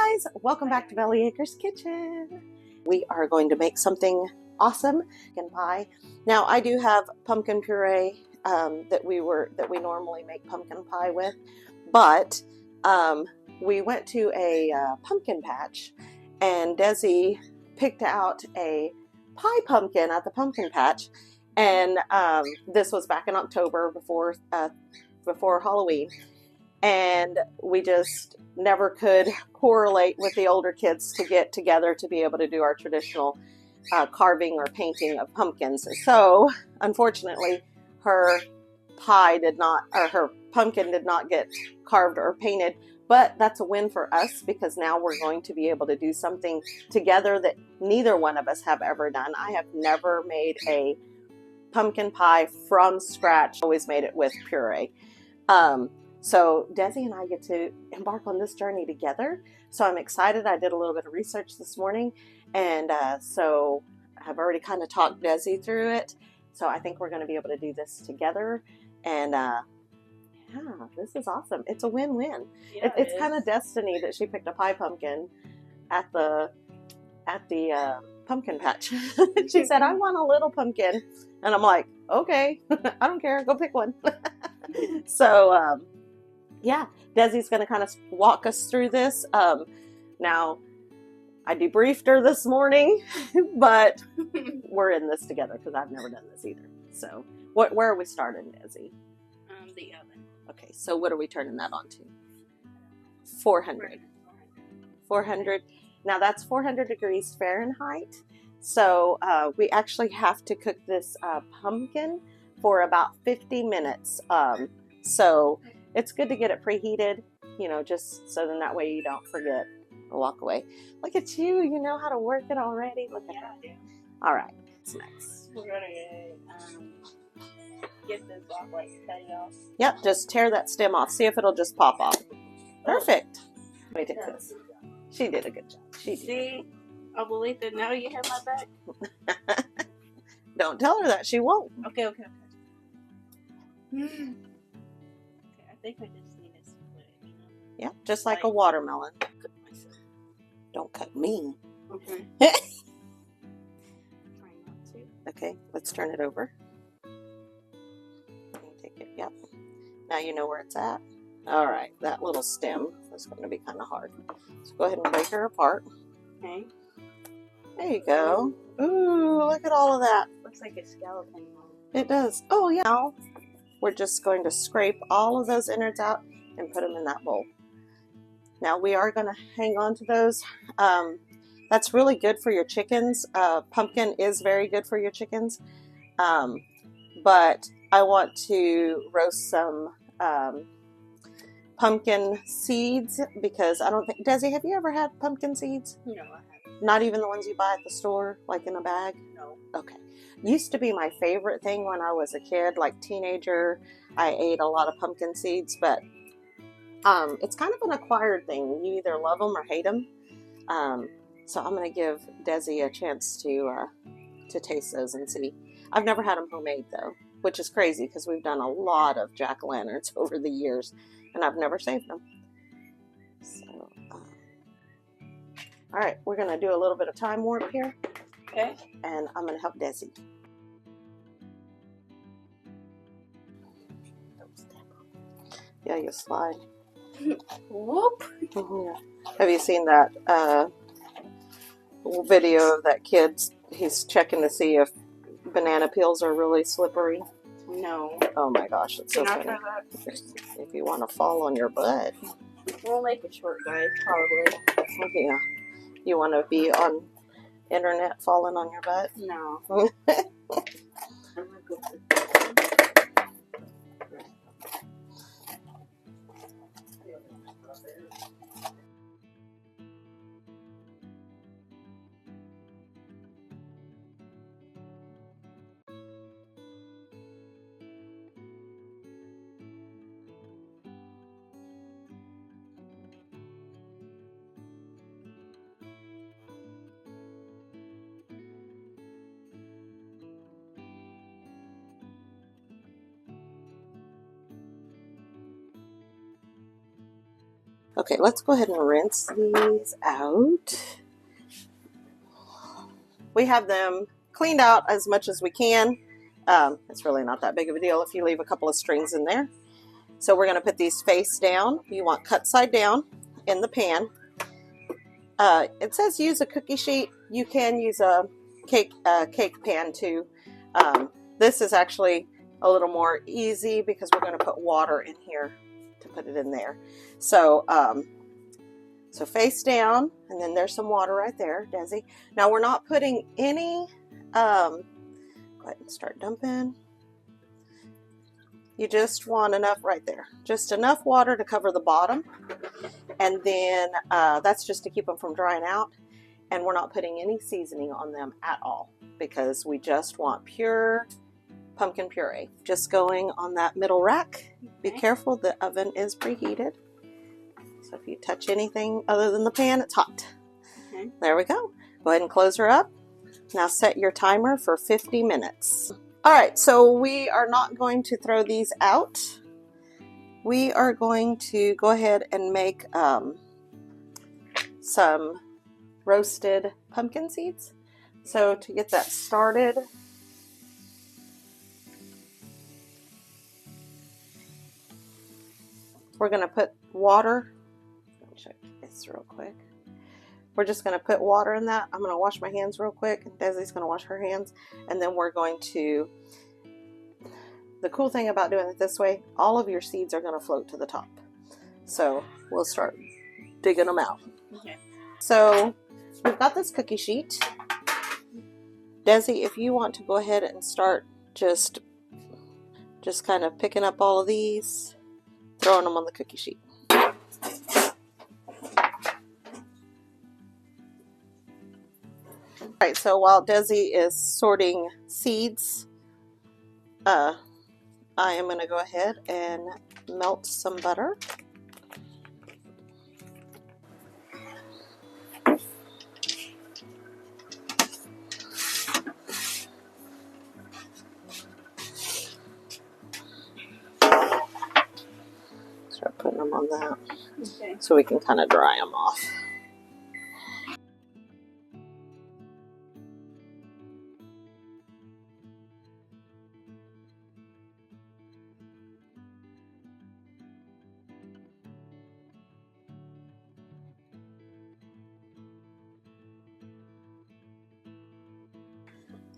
guys, welcome back to Belly Acres Kitchen. We are going to make something awesome, pumpkin pie. Now I do have pumpkin puree that we normally make pumpkin pie with, but we went to a pumpkin patch and Desi picked out a pie pumpkin at the pumpkin patch, and this was back in October before Halloween. And we just never could correlate with the older kids to get together to be able to do our traditional carving or painting of pumpkins. So, unfortunately, her pumpkin did not get carved or painted. But that's a win for us because now we're going to be able to do something together that neither one of us have ever done. I have never made a pumpkin pie from scratch. Always made it with puree. So Desi and I get to embark on this journey together. So I'm excited. I did a little bit of research this morning, and so I've already kind of talked Desi through it. So I think we're going to be able to do this together. And yeah, this is awesome. It's a win-win. Yeah, it's kind of destiny that she picked a pie pumpkin at the pumpkin patch. She said, "I want a little pumpkin," and I'm like, "Okay, I don't care. Go pick one." So. Yeah, Desi's going to kind of walk us through this. Now, I debriefed her this morning, but we're in this together because I've never done this either. So, where are we starting, Desi? The oven. Okay, so what are we turning that on to? 400. 400. Now, that's 400 degrees Fahrenheit. So, we actually have to cook this pumpkin for about 50 minutes. So, it's good to get it preheated, just so then that way you don't forget or walk away. Look at you. You know how to work it already. Look at that. All right. What's next? We're going to get this off, cut it off. Yep. Just tear that stem off. See if it'll just pop off. Perfect. Let me take this. She did a good job. She did. See? Abuelita, now you have my back. Don't tell her that. She won't. Okay. I think I just need to split it, Yeah, just like a watermelon. Cut myself. Don't cut me. Okay. Try not to. Okay, let's turn it over. Take it. Yep. Now you know where it's at. All right, that little stem is going to be kind of hard. So go ahead and break her apart. Okay. There you go. Ooh, look at all of that. Looks like a skeleton. It does. Oh, yeah. Now we're just going to scrape all of those innards out and put them in that bowl. Now we are going to hang on to those. That's really good for your chickens. Pumpkin is very good for your chickens. But I want to roast some pumpkin seeds because I don't think... Desi, have you ever had pumpkin seeds? No, I haven't. Not even the ones you buy at the store, like in a bag? No. Okay. Used to be my favorite thing when I was a kid, like teenager. I ate a lot of pumpkin seeds, but it's kind of an acquired thing. You either love them or hate them. So I'm going to give Desi a chance to taste those and see. I've never had them homemade though, which is crazy because we've done a lot of jack-o'-lanterns over the years, and I've never saved them. So, all right, we're going to do a little bit of time warp here. Okay. And I'm going to help Desi. Yeah, you slide. Whoop. Yeah. Have you seen that video of that kid? He's checking to see if banana peels are really slippery. No. Oh my gosh, it's so funny. If you want to fall on your butt. We'll make it short, guys, probably. Yeah. You want to be on internet falling on your butt? No. I'm gonna go for Okay, let's go ahead and rinse these out. We have them cleaned out as much as we can. It's really not that big of a deal if you leave a couple of strings in there. So we're going to put these face down. You want cut side down in the pan. It says use a cookie sheet. You can use a cake pan too. This is actually a little more easy because we're going to put water in here to put it in there. So so face down, and then there's some water right there, Desi. Now we're not putting any, go ahead and start dumping. You just want enough right there, just enough water to cover the bottom. And then that's just to keep them from drying out. And we're not putting any seasoning on them at all because we just want pure pumpkin puree. Just going on that middle rack. Be careful, the oven is preheated. So if you touch anything other than the pan, it's hot. Okay. There we go. Go ahead and close her up. Now set your timer for 50 minutes. All right, so we are not going to throw these out. We are going to go ahead and make some roasted pumpkin seeds. So to get that started, we're going to put water. Let me check this real quick. We're just going to put water in that. I'm going to wash my hands real quick. Desi's going to wash her hands. And then we're going to, the cool thing about doing it this way, all of your seeds are going to float to the top. So we'll start digging them out. Okay. So we've got this cookie sheet. Desi, if you want to go ahead and start just kind of picking up all of these, throwing them on the cookie sheet. All right, so while Desi is sorting seeds, I am going to go ahead and melt some butter. Start putting them on that, okay, so we can kind of dry them off.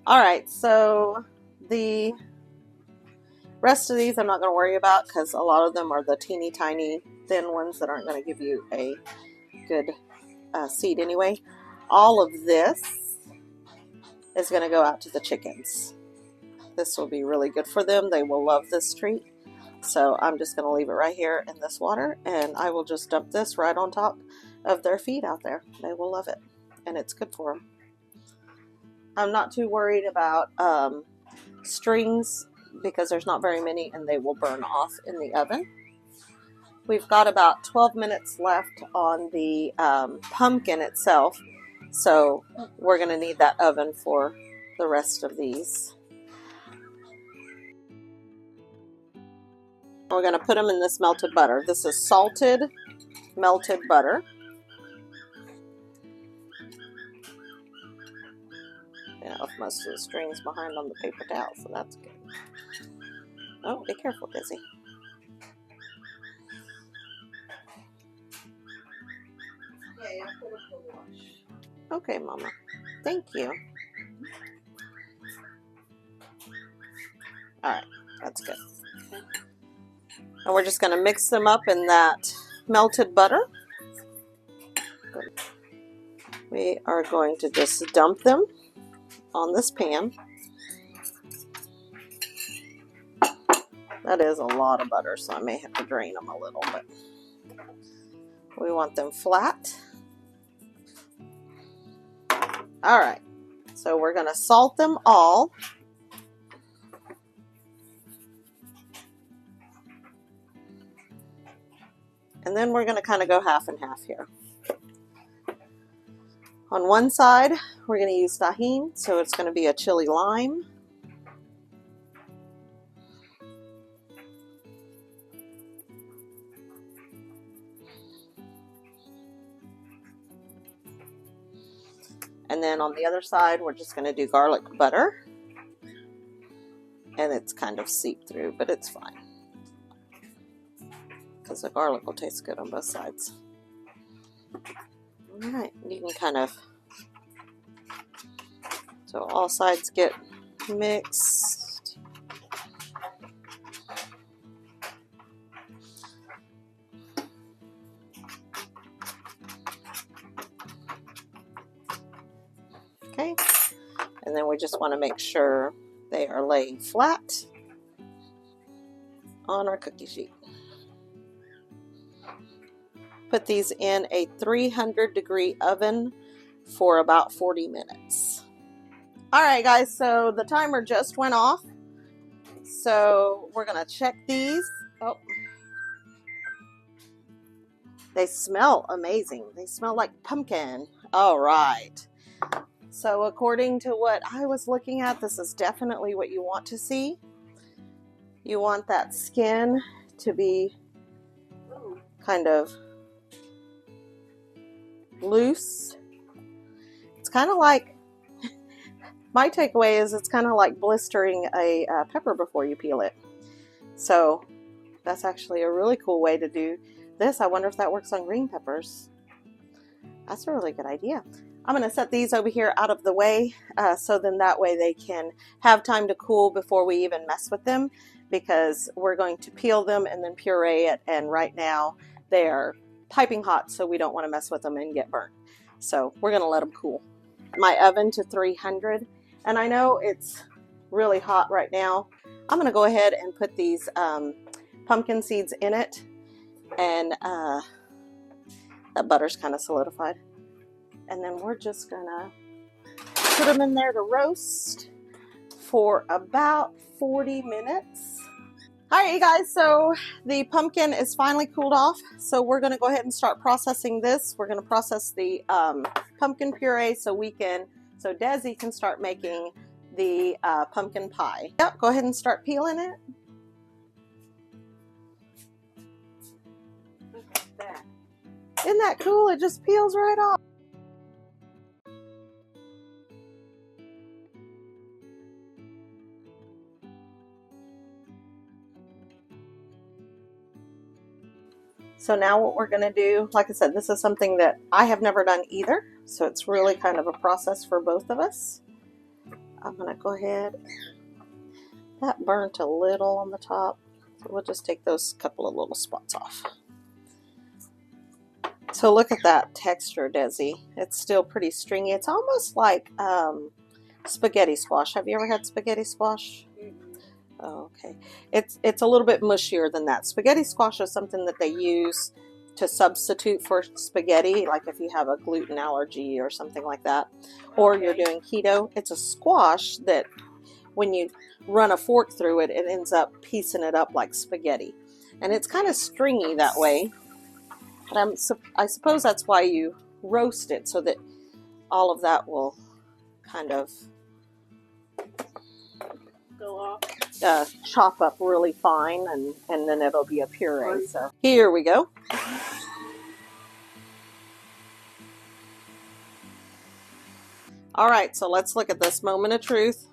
All right, so the rest of these I'm not going to worry about because a lot of them are the teeny tiny thin ones that aren't going to give you a good seed anyway. All of this is going to go out to the chickens. This will be really good for them. They will love this treat. So I'm just going to leave it right here in this water, and I will just dump this right on top of their feed out there. They will love it, and it's good for them. I'm not too worried about strings because there's not very many and they will burn off in the oven. We've got about 12 minutes left on the pumpkin itself, so we're going to need that oven for the rest of these. We're going to put them in this melted butter. This is salted melted butter. Off most of the strings behind on the paper towel, so that's good. Oh, be careful, Desi. Okay, Mama. Thank you. Alright, that's good. And we're just going to mix them up in that melted butter. We are going to just dump them on this pan. That is a lot of butter, so I may have to drain them a little, but we want them flat. All right, so we're going to salt them all. And then we're going to kind of go half and half here. On one side, we're going to use tahini, so it's going to be a chili lime. And then on the other side, we're just going to do garlic butter. And it's kind of seeped through, but it's fine, because the garlic will taste good on both sides. All right, you can kind of, so all sides get mixed. Okay, and then we just want to make sure they are laying flat on our cookie sheet. Put these in a 300-degree oven for about 40 minutes. All right, guys, so the timer just went off. So we're going to check these. Oh, they smell amazing. They smell like pumpkin. All right. So according to what I was looking at, this is definitely what you want to see. You want that skin to be kind of loose. It's kind of like, my takeaway is it's kind of like blistering a pepper before you peel it. So that's actually a really cool way to do this. I wonder if that works on green peppers. That's a really good idea. I'm going to set these over here out of the way, so then that way they can have time to cool before we even mess with them, because we're going to peel them and then puree it, and right now they are piping hot, so we don't want to mess with them and get burnt. So we're going to let them cool. My oven to 300, and I know it's really hot right now. I'm going to go ahead and put these pumpkin seeds in it, and that butter's kind of solidified. And then we're just gonna put them in there to roast for about 40 minutes. All right, you guys, so the pumpkin is finally cooled off. So we're gonna go ahead and start processing this. We're gonna process the pumpkin puree so Desi can start making the pumpkin pie. Yep, go ahead and start peeling it. Look at that. Isn't that cool? It just peels right off. So now what we're going to do, like I said, this is something that I have never done either. So it's really kind of a process for both of us. I'm going to go ahead. That burnt a little on the top. So we'll just take those couple of little spots off. So look at that texture, Desi. It's still pretty stringy. It's almost like spaghetti squash. Have you ever had spaghetti squash? Oh, okay. It's a little bit mushier than that. Spaghetti squash is something that they use to substitute for spaghetti, like if you have a gluten allergy or something like that, or you're doing keto. It's a squash that when you run a fork through it, it ends up piecing it up like spaghetti. And it's kind of stringy that way. But I suppose that's why you roast it, so that all of that will kind of Go off. chop up really fine, and then it'll be a puree. So here we go. All right, so let's look at this moment of truth.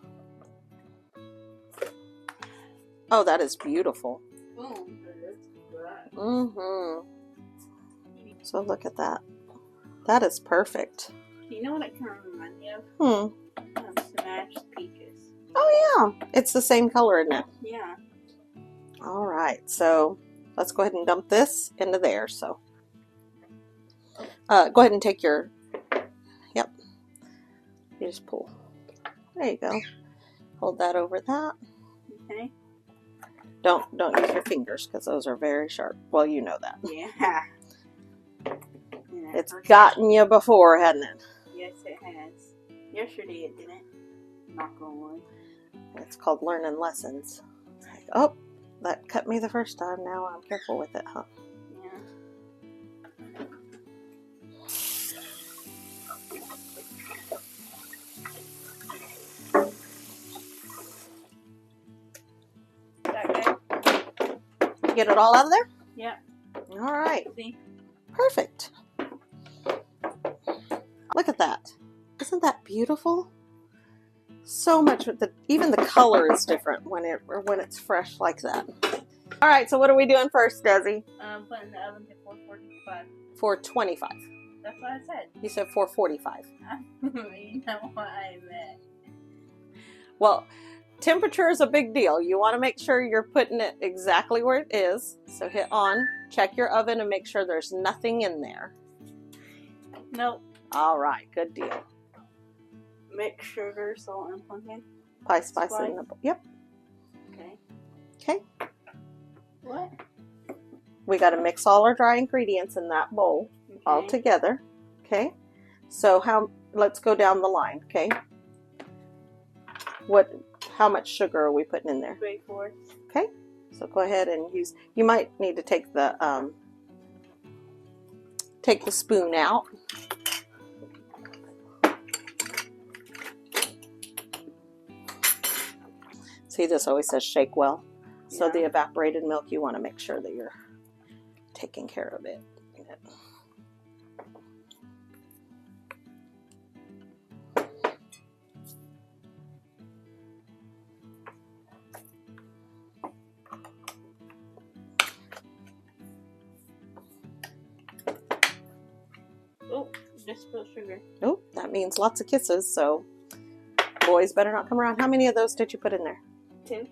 Oh, that is beautiful. Mm-hmm. So look at that. That is perfect. You know what it kind of reminds me of? Smashed peaches. Oh yeah, it's the same color, isn't it? Yeah. All right, so let's go ahead and dump this into there. So go ahead and take your, yep, you just pull. There you go. Hold that over that. Okay. Don't use your fingers, because those are very sharp. Well, you know that. Yeah. It's gotten you before, hasn't it? Yes, it has. Yesterday it didn't. Knock on wood. It's called learning lessons. It's like, oh, that cut me the first time. Now I'm careful with it, huh? Yeah. Okay. Get it all out of there? Yeah. All right. See? Perfect. Look at that. Isn't that beautiful? So much, even the color is different when it's fresh like that. All right, so what are we doing first, Desi? Put in the oven to 445. 425. That's what I said. You said 445. You know what I meant. Well, temperature is a big deal. You want to make sure you're putting it exactly where it is. So hit on, check your oven, and make sure there's nothing in there. Nope. All right, good deal. Mix sugar, salt, and pumpkin. Pie spice in the, yep. Okay. Okay. What? We got to mix all our dry ingredients in that bowl all together. Okay. So let's go down the line. Okay. How much sugar are we putting in there? 3/4. Okay. So go ahead and you might need to take the spoon out. See, this always says shake well. So the evaporated milk, you want to make sure that you're taking care of it. Oh, just spilled sugar. Oh, that means lots of kisses, so boys better not come around. How many of those did you put in there? 2.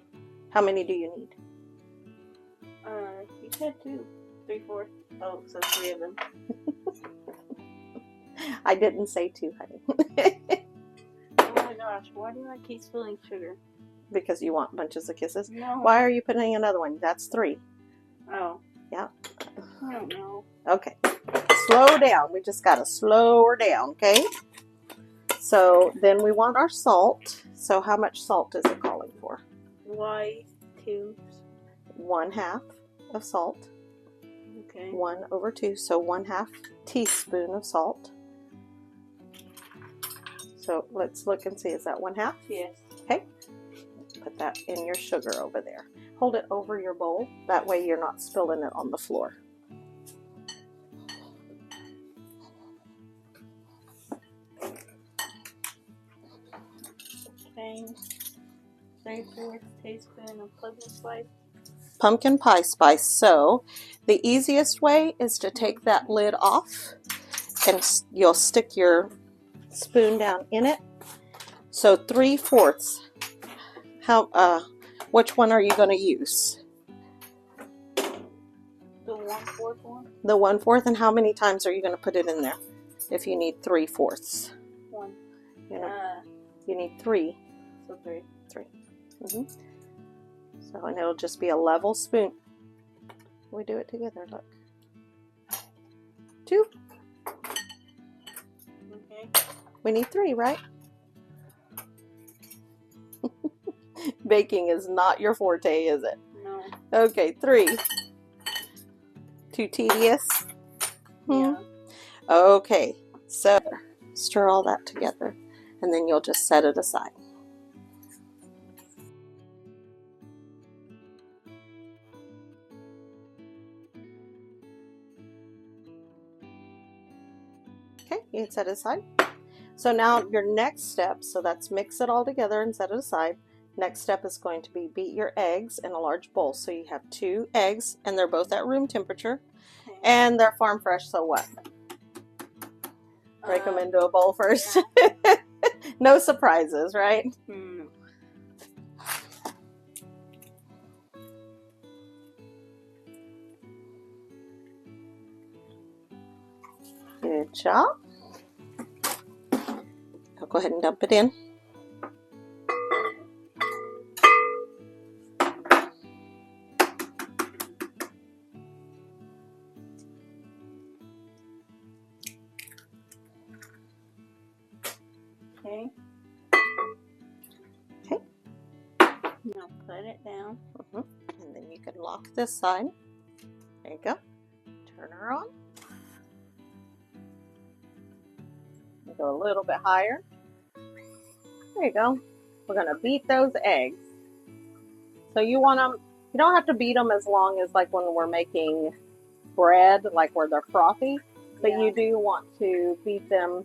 How many do you need? You said 2. 3/4. Oh, so 3 of them. I didn't say 2, honey. Oh my gosh, why do I keep spilling sugar? Because you want bunches of kisses? No. Why are you putting another one? That's 3. Oh. Yeah. I don't know. Okay. Slow down. We just got to slow her down, okay? So then we want our salt. So how much salt is it calling for? Why 2? 1/2 of salt. Okay. 1/2. So 1/2 teaspoon of salt. So let's look and see. Is that 1/2? Yes. Okay. Put that in your sugar over there. Hold it over your bowl. That way you're not spilling it on the floor. Okay. 3/4 teaspoon of pumpkin spice. Pumpkin pie spice. So the easiest way is to take that lid off and you'll stick your spoon down in it. So 3/4. Which one are you going to use? The 1/4 one? The 1/4. And how many times are you going to put it in there if you need 3/4? 1. You need 3. So 3. 3. So, and it'll just be a level spoon. We do it together, look. 2. Okay. We need 3, right? Baking is not your forte, is it? No. Okay, 3. Too tedious? Yeah. Okay, so stir all that together and then you'll just set it aside. Okay, you can set it aside. So now your next step, so that's mix it all together and set it aside. Next step is going to be beat your eggs in a large bowl. So you have 2 eggs and they're both at room temperature and they're farm fresh, so what? Break them into a bowl first. Yeah. No surprises, right? Hmm. Good job. I'll go ahead and dump it in. Okay. Okay. Now put it down. And then you can lock this side. There you go. Turn her on. Go a little bit higher. There you go. We're going to beat those eggs. So you want them, you don't have to beat them as long as like when we're making bread, like where they're frothy, but you do want to beat them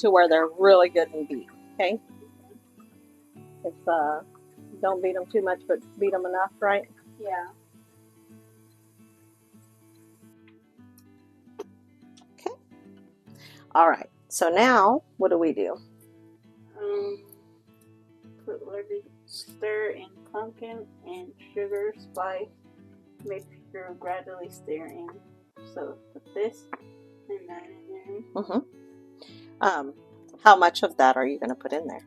to where they're really good and beat. Okay. If don't beat them too much, but beat them enough, right? Yeah. Okay. All right. So now, what do we do? Put everything, stir in pumpkin and sugar, spice. Make sure gradually stir in. So put this and that in there. Mm-hmm. How much of that are you going to put in there?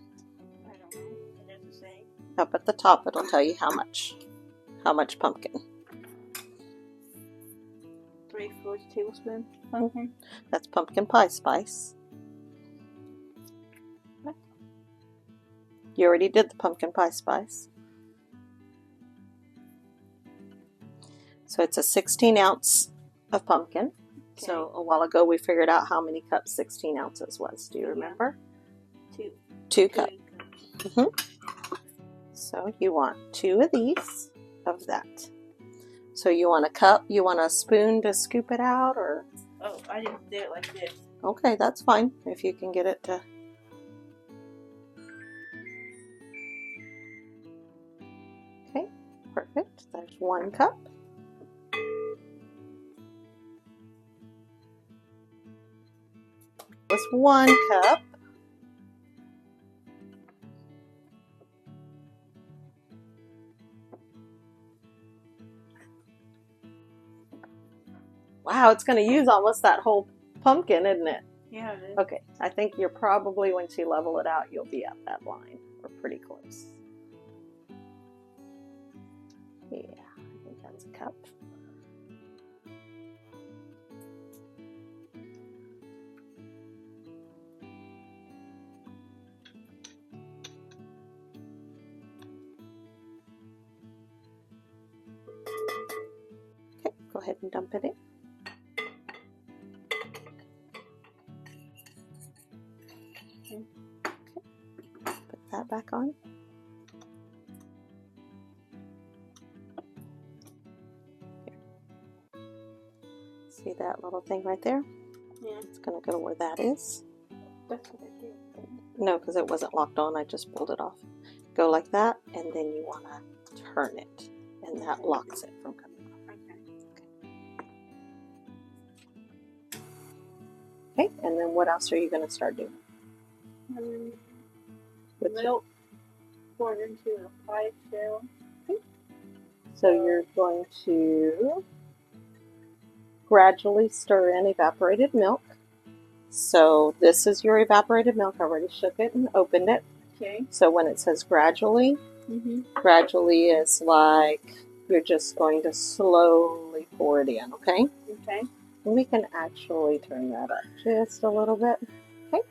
I don't know. It doesn't say. Up at the top, it'll tell you how much pumpkin. 3/4 tablespoon pumpkin. That's pumpkin pie spice. You already did the pumpkin pie spice. So it's a 16 ounce of pumpkin. Okay. So a while ago we figured out how many cups 16 ounces was. Do you remember? Two cups. Mm-hmm. So you want 2 of these of that. So you want a cup, you want a spoon to scoop it out, or? Oh, I didn't do it like this. Okay, that's fine if you can get it to. Okay, perfect. There's 1 cup. That's 1 cup. Wow, it's going to use almost that whole pumpkin, isn't it? Yeah, it is. Okay, I think you're probably, once you level it out, you'll be at that line. We're pretty close. Yeah, I think that's a cup. Okay, go ahead and dump it in. Okay, put that back on. Here. See that little thing right there? Yeah. It's going to go where that is. That's what I did. No, because it wasn't locked on. I just pulled it off. Go like that, and then you want to turn it, and that locks it from coming off. Okay, and then what else are you going to start doing? With milk poured into a pie shell. Okay. So you're going to gradually stir in evaporated milk. So this is your evaporated milk. I already shook it and opened it. Okay. So when it says gradually, gradually is like you're just going to slowly pour it in, okay? Okay. And we can actually turn that up just a little bit. Okay,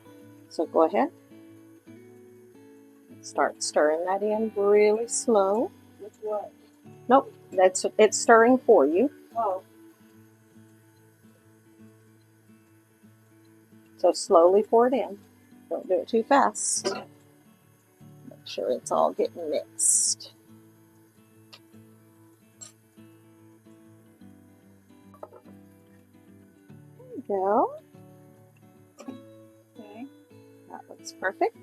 so go ahead. Start stirring that in really slow. With what? Nope, it's stirring for you. Oh. So slowly pour it in. Don't do it too fast. Make sure it's all getting mixed. There you go. Okay. That looks perfect.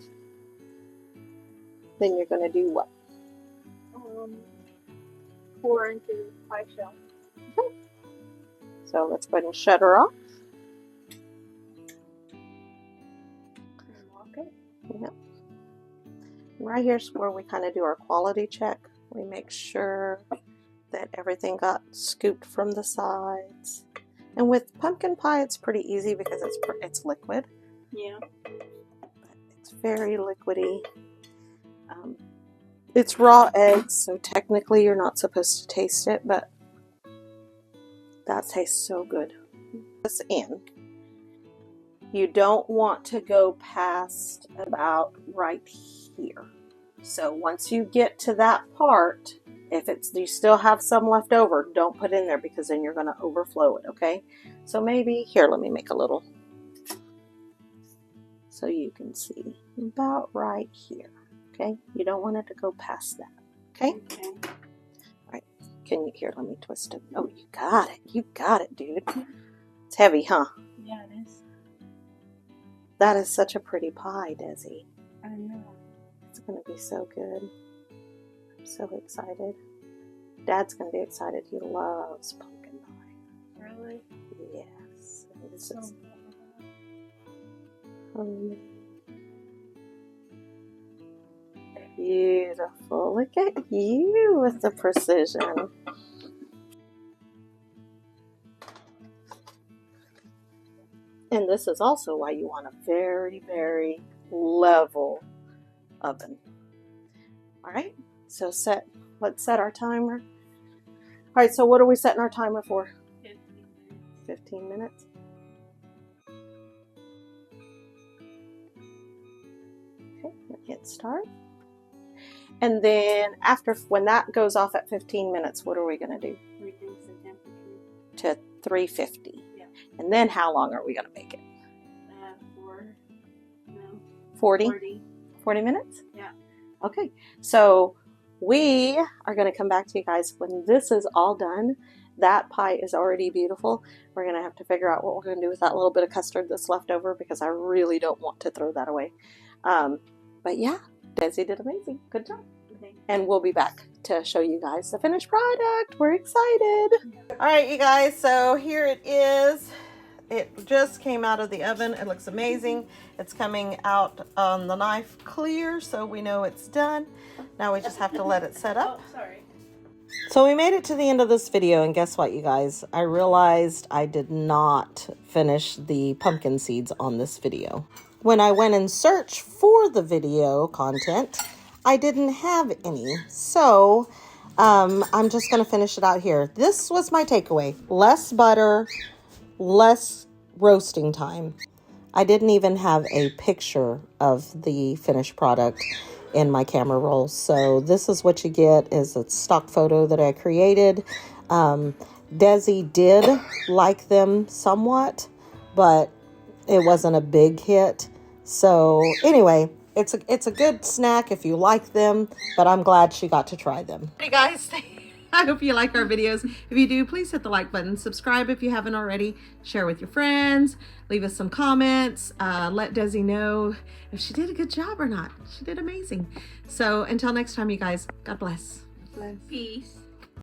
Then you're going to do what? Pour into the pie shell. Okay. So let's go ahead and shut her off. Okay. Yep. Right here's where we kind of do our quality check. We make sure that everything got scooped from the sides. And with pumpkin pie, it's pretty easy because it's liquid. Yeah. But it's very liquidy. It's raw eggs, so technically you're not supposed to taste it, but that tastes so good. This in. You don't want to go past about right here. So once you get to that part, if you still have some left over, don't put in there because then you're going to overflow it, okay? So maybe, here, let me make a little so you can see about right here, okay? You don't want it to go past that, okay? Okay. All right, here, let me twist it. Oh, you got it, dude. It's heavy, huh? Yeah, it is. That is such a pretty pie, Desi. I know. It's going to be so good. I'm so excited. Dad's going to be excited. He loves pumpkin pie. Really? Yes. And this is beautiful. Look at you with the precision. And this is also why you want a very, very level oven. All right, so let's set our timer. All right, so what are we setting our timer for? 15 minutes. Okay, hit start. And then when that goes off at 15 minutes, what are we going to do? Reduce the temperature to 350. Yeah. And then how long are we going to make it? 40 minutes? Yeah. Okay, so we are going to come back to you guys when this is all done. That pie is already beautiful. We're going to have to figure out what we're going to do with that little bit of custard that's left over because I really don't want to throw that away. But yeah, Desi did amazing. Good job. Okay. And we'll be back to show you guys the finished product. We're excited. All right, you guys, so here it is. It just came out of the oven. It looks amazing. It's coming out on the knife clear, so we know it's done. Now we just have to let it set up. Oh, sorry. So we made it to the end of this video, and guess what, you guys? I realized I did not finish the pumpkin seeds on this video. When I went and searched for the video content, I didn't have any. So I'm just going to finish it out here. This was my takeaway. Less butter, less roasting time. I didn't even have a picture of the finished product in my camera roll. So this is what you get, is a stock photo that I created. Desi did like them somewhat, but it wasn't a big hit. So anyway, it's a good snack if you like them, but I'm glad she got to try them. Hey guys, I hope you like our videos. If you do, please hit the like button. Subscribe if you haven't already. Share with your friends. Leave us some comments. Let Desi know if she did a good job or not. She did amazing. So until next time, you guys, God bless. Peace.